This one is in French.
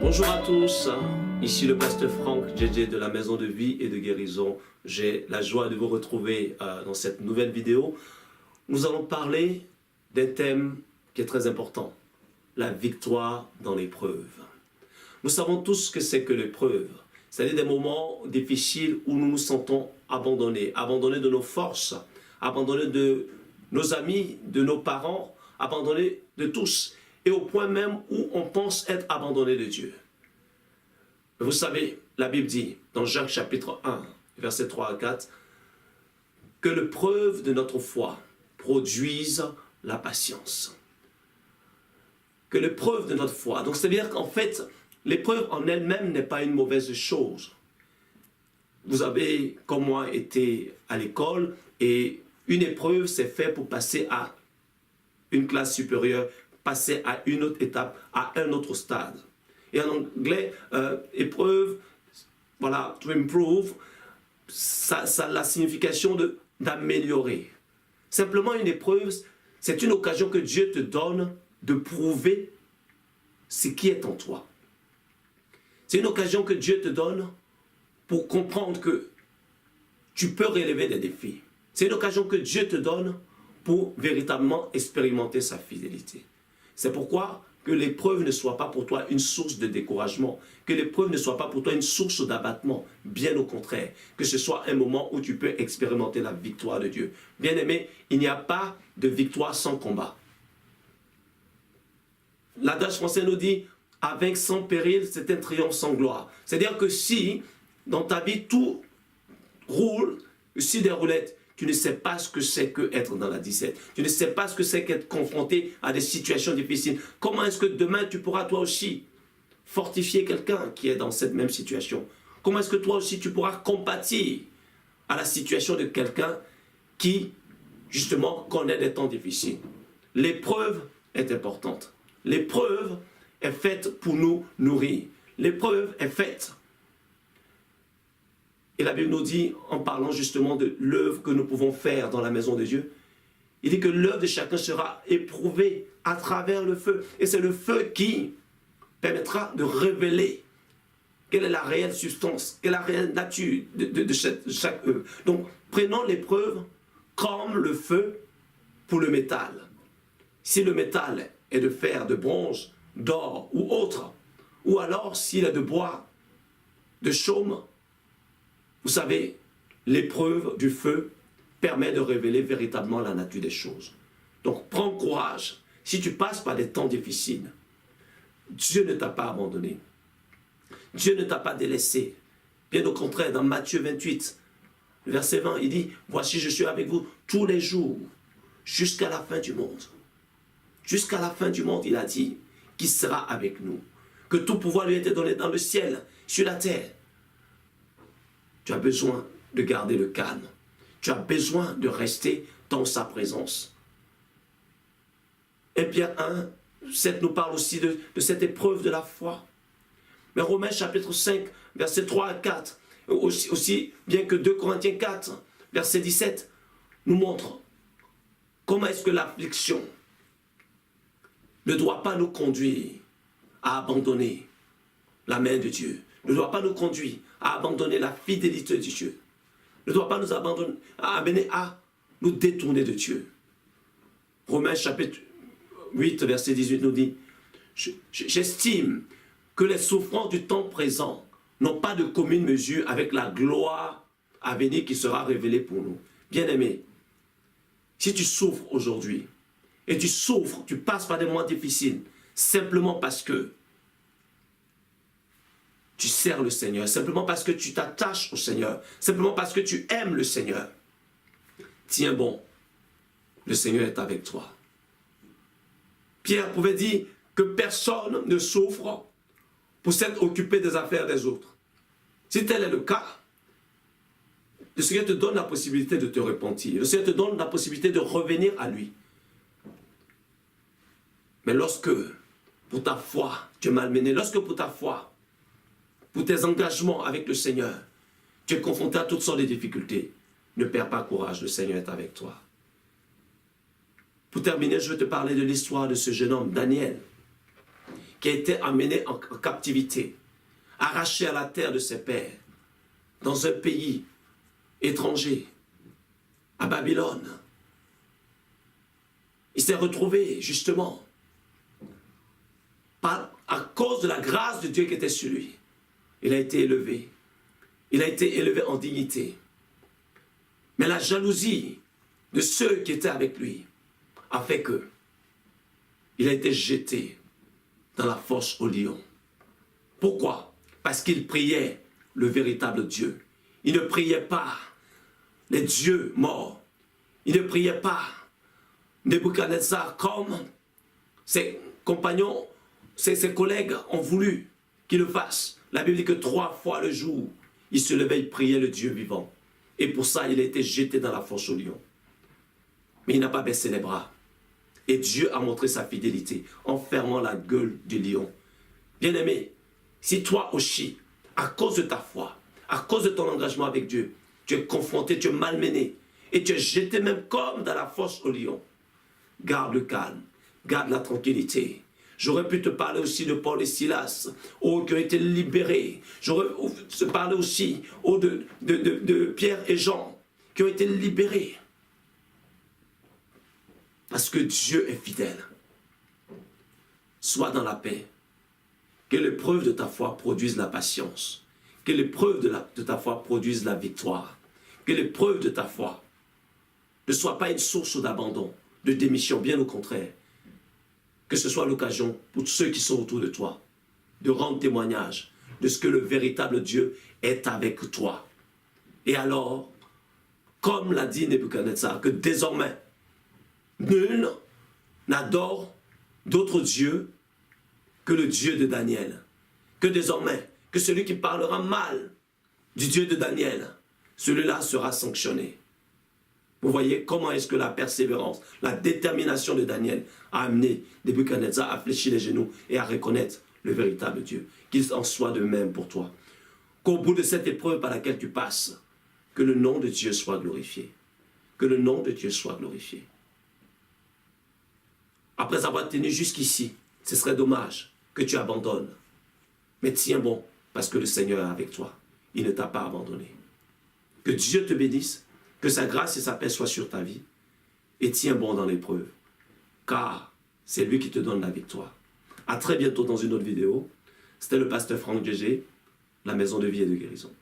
Bonjour à tous, ici le pasteur Franck JJ de la Maison de Vie et de Guérison. J'ai la joie de vous retrouver dans cette nouvelle vidéo. Nous allons parler d'un thème qui est très important, la victoire dans l'épreuve. Nous savons tous ce que c'est que l'épreuve, c'est-à-dire des moments difficiles où nous nous sentons abandonnés, abandonnés de nos forces, abandonnés de nos amis, de nos parents, abandonnés de tous, et au point même où on pense être abandonné de Dieu. Vous savez, la Bible dit, dans Jacques chapitre 1, versets 3 à 4, que l'épreuve de notre foi produise la patience. Que l'épreuve de notre foi, donc c'est-à-dire qu'en fait, l'épreuve en elle-même n'est pas une mauvaise chose. Vous avez, comme moi, été à l'école et une épreuve, c'est fait pour passer à une classe supérieure, passer à une autre étape, à un autre stade. Et en anglais, épreuve, voilà, to improve, ça a la signification d'améliorer. Simplement une épreuve, c'est une occasion que Dieu te donne de prouver ce qui est en toi. C'est une occasion que Dieu te donne pour comprendre que tu peux relever des défis. C'est une occasion que Dieu te donne pour véritablement expérimenter sa fidélité. C'est pourquoi que l'épreuve ne soit pas pour toi une source de découragement, que l'épreuve ne soit pas pour toi une source d'abattement, bien au contraire, que ce soit un moment où tu peux expérimenter la victoire de Dieu. Bien-aimé, il n'y a pas de victoire sans combat. L'adage français nous dit, avec sans péril, c'est un triomphe sans gloire. C'est-à-dire que si, dans ta vie, tout roule sur des roulettes, tu ne sais pas ce que c'est qu'être dans la disette. Tu ne sais pas ce que c'est qu'être confronté à des situations difficiles. Comment est-ce que demain, tu pourras toi aussi fortifier quelqu'un qui est dans cette même situation? Comment est-ce que toi aussi, tu pourras compatir à la situation de quelqu'un qui, justement, connaît des temps difficiles? L'épreuve est importante. L'épreuve est faite pour nous nourrir. L'épreuve est faite. Et la Bible nous dit, en parlant justement de l'œuvre que nous pouvons faire dans la maison de Dieu, il dit que l'œuvre de chacun sera éprouvée à travers le feu. Et c'est le feu qui permettra de révéler quelle est la réelle substance, quelle est la réelle nature de chaque œuvre. Donc, prenons l'épreuve comme le feu pour le métal. Si le métal est de fer, de bronze, d'or ou autre, ou alors s'il est de bois, de chaume, vous savez, l'épreuve du feu permet de révéler véritablement la nature des choses. Donc, prends courage. Si tu passes par des temps difficiles, Dieu ne t'a pas abandonné. Dieu ne t'a pas délaissé. Bien au contraire, dans Matthieu 28, verset 20, il dit, « Voici, je suis avec vous tous les jours, jusqu'à la fin du monde. » Jusqu'à la fin du monde, il a dit, qu'il sera avec nous. Que tout pouvoir lui était donné dans le ciel, sur la terre. Tu as besoin de garder le calme. Tu as besoin de rester dans sa présence. Et Pierre 1, 7 nous parle aussi de cette épreuve de la foi. Mais Romains chapitre 5, versets 3 à 4, aussi bien que 2 Corinthiens 4, verset 17, nous montre comment est-ce que l'affliction ne doit pas nous conduire à abandonner la main de Dieu, ne doit pas nous conduire à abandonner la fidélité de Dieu, ne doit pas nous amener à nous détourner de Dieu. Romains chapitre 8, verset 18 nous dit, « J'estime que les souffrances du temps présent n'ont pas de commune mesure avec la gloire à venir qui sera révélée pour nous. » Bien-aimé, si tu souffres aujourd'hui, et tu souffres, tu passes par des moments difficiles, simplement parce que tu sers le Seigneur, simplement parce que tu t'attaches au Seigneur, simplement parce que tu aimes le Seigneur. Tiens bon, le Seigneur est avec toi. Pierre pouvait dire que personne ne souffre pour s'être occupé des affaires des autres. Si tel est le cas, le Seigneur te donne la possibilité de te repentir. Le Seigneur te donne la possibilité de revenir à lui. Mais lorsque, pour ta foi, tu es malmené, lorsque pour ta foi, pour tes engagements avec le Seigneur, tu es confronté à toutes sortes de difficultés, ne perds pas courage, le Seigneur est avec toi. Pour terminer, je veux te parler de l'histoire de ce jeune homme, Daniel, qui a été amené en captivité, arraché à la terre de ses pères, dans un pays étranger, à Babylone. Il s'est retrouvé justement à cause de la grâce de Dieu qui était sur lui. Il a été élevé. Il a été élevé en dignité. Mais la jalousie de ceux qui étaient avec lui a fait que il a été jeté dans la fosse au lion. Pourquoi? Parce qu'il priait le véritable Dieu. Il ne priait pas les dieux morts. Il ne priait pas Nebuchadnezzar comme ses compagnons, ses collègues ont voulu qu'il le fasse. La Bible dit que 3 fois le jour, il se levait, il priait le Dieu vivant. Et pour ça, il a été jeté dans la fosse au lion. Mais il n'a pas baissé les bras. Et Dieu a montré sa fidélité en fermant la gueule du lion. Bien-aimé, si toi aussi, à cause de ta foi, à cause de ton engagement avec Dieu, tu es confronté, tu es malmené, et tu es jeté même comme dans la fosse au lion, garde le calme, garde la tranquillité. J'aurais pu te parler aussi de Paul et Silas, qui ont été libérés. J'aurais te parler aussi de Pierre et Jean, qui ont été libérés. Parce que Dieu est fidèle. Sois dans la paix. Que l'épreuve de ta foi produise la patience. Que l'épreuve de ta foi produise la victoire. Que l'épreuve de ta foi ne soit pas une source d'abandon, de démission, bien au contraire. Que ce soit l'occasion pour ceux qui sont autour de toi de rendre témoignage de ce que le véritable Dieu est avec toi. Et alors, comme l'a dit Nebuchadnezzar, que désormais, nul n'adore d'autre Dieu que le Dieu de Daniel. Que désormais, que celui qui parlera mal du Dieu de Daniel, celui-là sera sanctionné. Vous voyez comment est-ce que la persévérance, la détermination de Daniel a amené Nebuchadnezzar à fléchir les genoux et à reconnaître le véritable Dieu. Qu'il en soit de même pour toi. Qu'au bout de cette épreuve par laquelle tu passes, que le nom de Dieu soit glorifié. Que le nom de Dieu soit glorifié. Après avoir tenu jusqu'ici, ce serait dommage que tu abandonnes. Mais tiens bon, parce que le Seigneur est avec toi. Il ne t'a pas abandonné. Que Dieu te bénisse. Que sa grâce et sa paix soient sur ta vie. Et tiens bon dans l'épreuve. Car c'est lui qui te donne la victoire. À très bientôt dans une autre vidéo. C'était le pasteur Franck Djégé, la maison de vie et de guérison.